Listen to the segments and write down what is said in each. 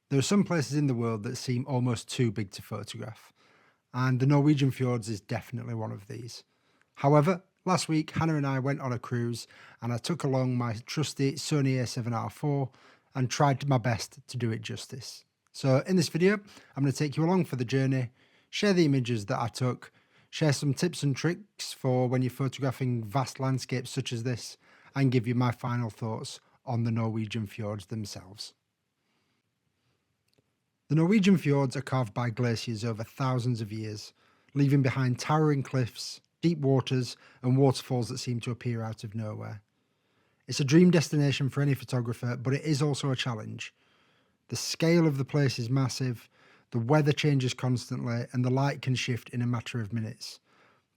There are some places in the world that seem almost too big to photograph, and the Norwegian fjords is definitely one of these. However, last week Hannah and I went on a cruise and I took along my trusty Sony A7R IV and tried my best to do it justice. So in this video, I'm going to take you along for the journey, share the images that I took, share some tips and tricks for when you're photographing vast landscapes such as this, and give you my final thoughts on the Norwegian fjords themselves. The Norwegian fjords are carved by glaciers over thousands of years, leaving behind towering cliffs, deep waters, and waterfalls that seem to appear out of nowhere. It's a dream destination for any photographer, but it is also a challenge. The scale of the place is massive, the weather changes constantly, and the light can shift in a matter of minutes.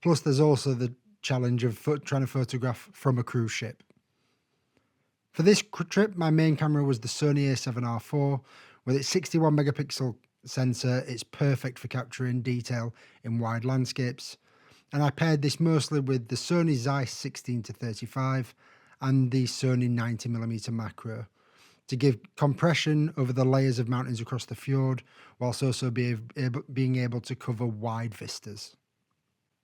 Plus, there's also the challenge of trying to photograph from a cruise ship. For this trip, my main camera was the Sony A7R IV. With its 61 megapixel sensor, it's perfect for capturing detail in wide landscapes. And I paired this mostly with the Sony Zeiss 16-35 and the Sony 90mm macro to give compression over the layers of mountains across the fjord, whilst also being able to cover wide vistas.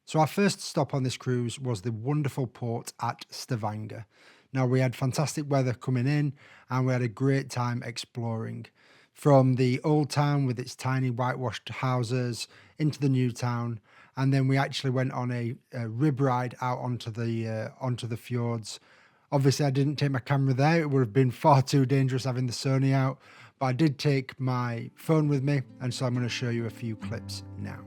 So our first stop on this cruise was the wonderful port at Stavanger. Now, we had fantastic weather coming in and we had a great time exploring. From the old town with its tiny whitewashed houses into the new town, and then we actually went on a rib ride out onto the fjords. Obviously, I didn't take my camera there; it would have been far too dangerous having the Sony out. But I did take my phone with me, and so I'm going to show you a few clips now.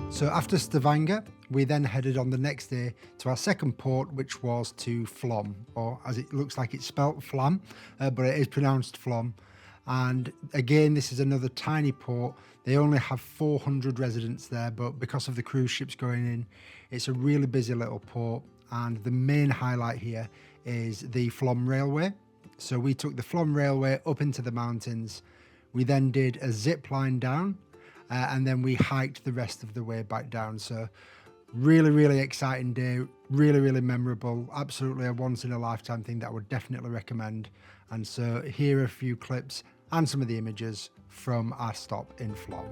So after Stavanger, we then headed on the next day to our second port, which was to Flom, or as it looks like it's spelt Flam, but it is pronounced Flom. And again, this is another tiny port. They only have 400 residents there, but because of the cruise ships going in, it's a really busy little port. And the main highlight here is the Flom Railway. So we took the Flom Railway up into the mountains. We then did a zip line down, and then we hiked the rest of the way back down. So really exciting day, really memorable, absolutely a once in a lifetime thing that I would definitely recommend. And so here are a few clips and some of the images from our stop in Flom.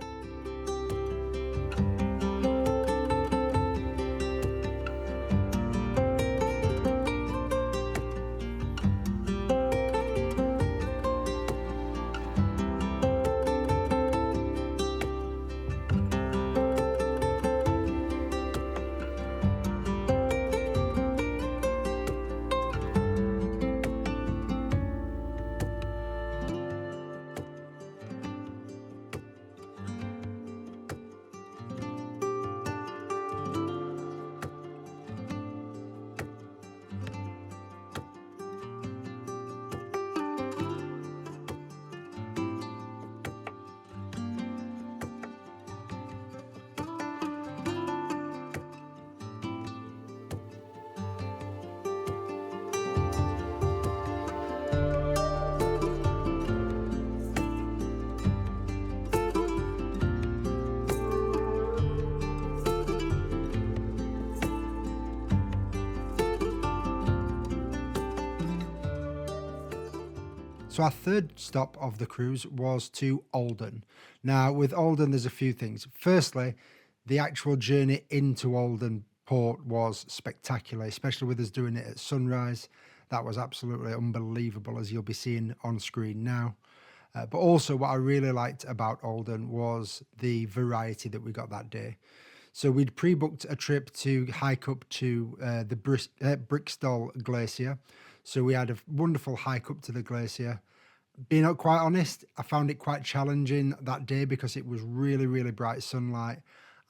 So our third stop of the cruise was to Olden. Now, with Olden, there's a few things. Firstly, the actual journey into Olden port was spectacular, especially with us doing it at sunrise. That was absolutely unbelievable, as you'll be seeing on screen now. But also what I really liked about Olden was the variety that we got that day. So we'd pre-booked a trip to hike up to the Briksdal Glacier. So we had a wonderful hike up to the glacier. Being quite honest, I found it quite challenging that day because it was really bright sunlight.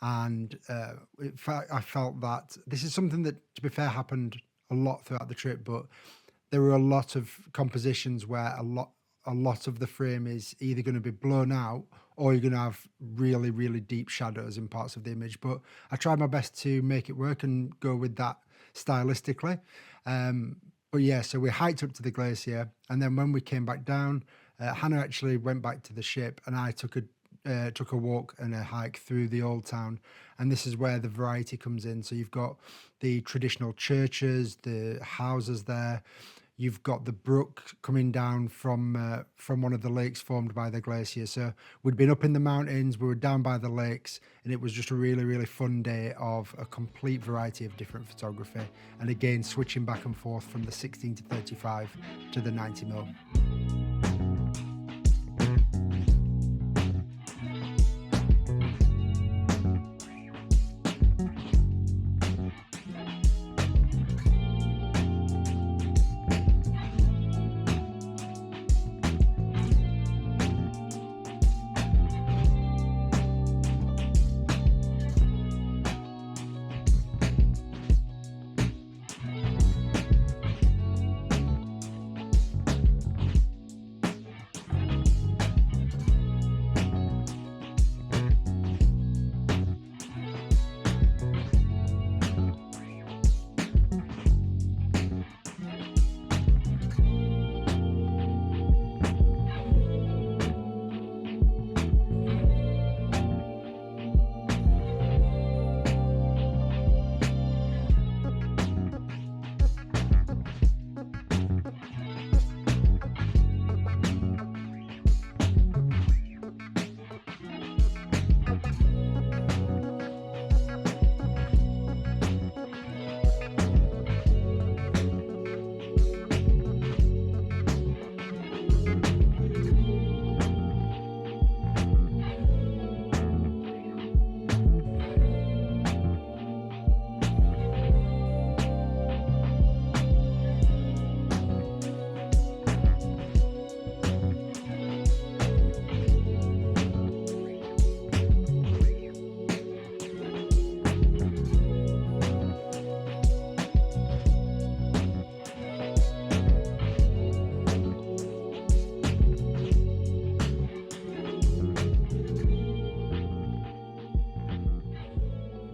And I felt that this is something that, to be fair, happened a lot throughout the trip, but there were a lot of compositions where a lot of the frame is either going to be blown out or you're going to have really, really deep shadows in parts of the image. But I tried my best to make it work and go with that stylistically. But yeah, so we hiked up to the glacier, and then when we came back down, Hannah actually went back to the ship, and I took a walk and a hike through the old town. And this is where the variety comes in. So you've got the traditional churches, the houses there. You've got the brook coming down from one of the lakes formed by the glacier. So we'd been up in the mountains, we were down by the lakes, and it was just a really, really fun day of a complete variety of different photography. And again, switching back and forth from the 16 to 35 to the 90mm.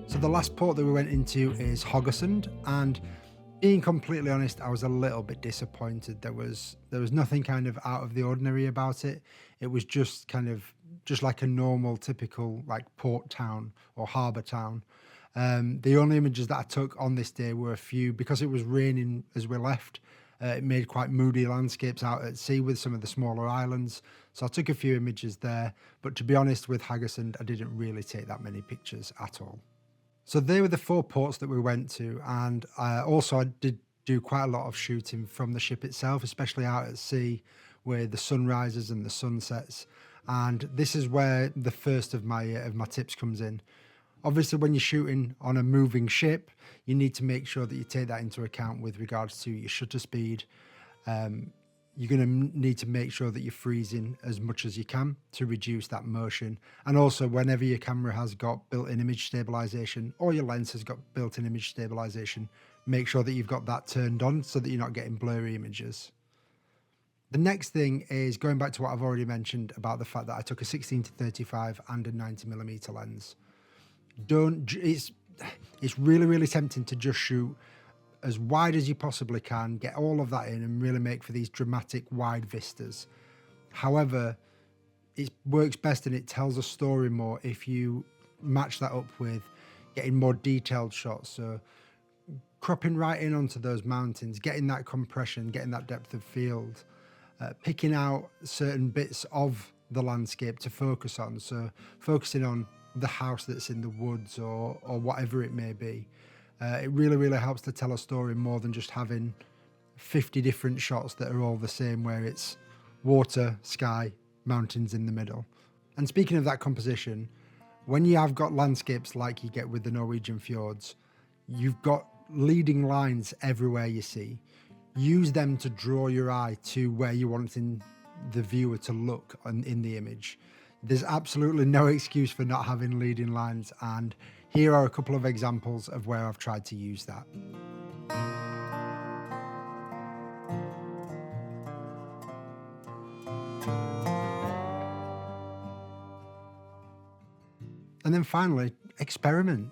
So the last port that we went into is Haugesund, and being completely honest, I was a little bit disappointed. There was nothing kind of out of the ordinary about it. It was just just like a normal, typical like port town or harbour town. The only images that I took on this day were a few, because it was raining as we left. It made quite moody landscapes out at sea with some of the smaller islands. So I took a few images there. But to be honest, with Haugesund, I didn't really take that many pictures at all. So they were the 4 ports that we went to. And I did do quite a lot of shooting from the ship itself, especially out at sea with the sunrises and the sunsets. And this is where the first of my tips comes in. Obviously, when you're shooting on a moving ship, you need to make sure that you take that into account with regards to your shutter speed. You're going to need to make sure that you're freezing as much as you can to reduce that motion. And also, whenever your camera has got built-in image stabilization or your lens has got built-in image stabilization, make sure that you've got that turned on so that you're not getting blurry images. The next thing is going back to what I've already mentioned about the fact that I took a 16 to 35 and a 90mm lens. It's really, really tempting to just shoot as wide as you possibly can, get all of that in and really make for these dramatic wide vistas. However, it works best and it tells a story more if you match that up with getting more detailed shots. So cropping right in onto those mountains, getting that compression, getting that depth of field, picking out certain bits of the landscape to focus on. So focusing on the house that's in the woods or whatever it may be. It really, really helps to tell a story more than just having 50 different shots that are all the same, where it's water, sky, mountains in the middle. And speaking of that composition, when you have got landscapes like you get with the Norwegian fjords, you've got leading lines everywhere you see. Use them to draw your eye to where you're wanting the viewer to look in the image. There's absolutely no excuse for not having leading lines, and here are a couple of examples of where I've tried to use that. And then finally, experiment.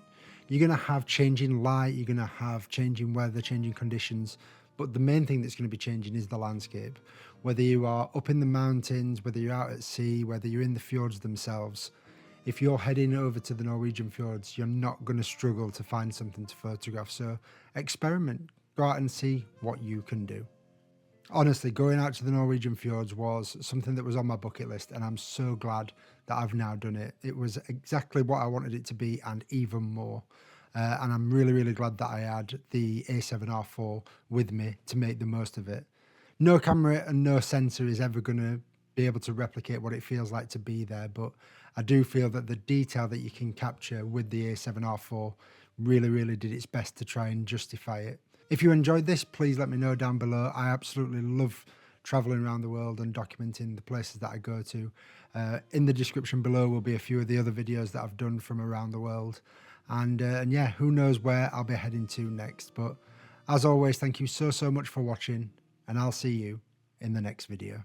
You're going to have changing light, you're going to have changing weather, changing conditions, but the main thing that's going to be changing is the landscape. Whether you are up in the mountains, whether you're out at sea, whether you're in the fjords themselves, if you're heading over to the Norwegian fjords, you're not going to struggle to find something to photograph. So experiment, go out and see what you can do. Honestly, going out to the Norwegian fjords was something that was on my bucket list, and I'm so glad that I've now done it. It was exactly what I wanted it to be and even more. And I'm really, really glad that I had the A7R4 with me to make the most of it. No camera and no sensor is ever going to be able to replicate what it feels like to be there, but I do feel that the detail that you can capture with the A7R4 really, really did its best to try and justify it. If you enjoyed this, please let me know down below. I absolutely love traveling around the world and documenting the places that I go to. In the description below will be a few of the other videos that I've done from around the world. And yeah, who knows where I'll be heading to next. But as always, thank you so much for watching, and I'll see you in the next video.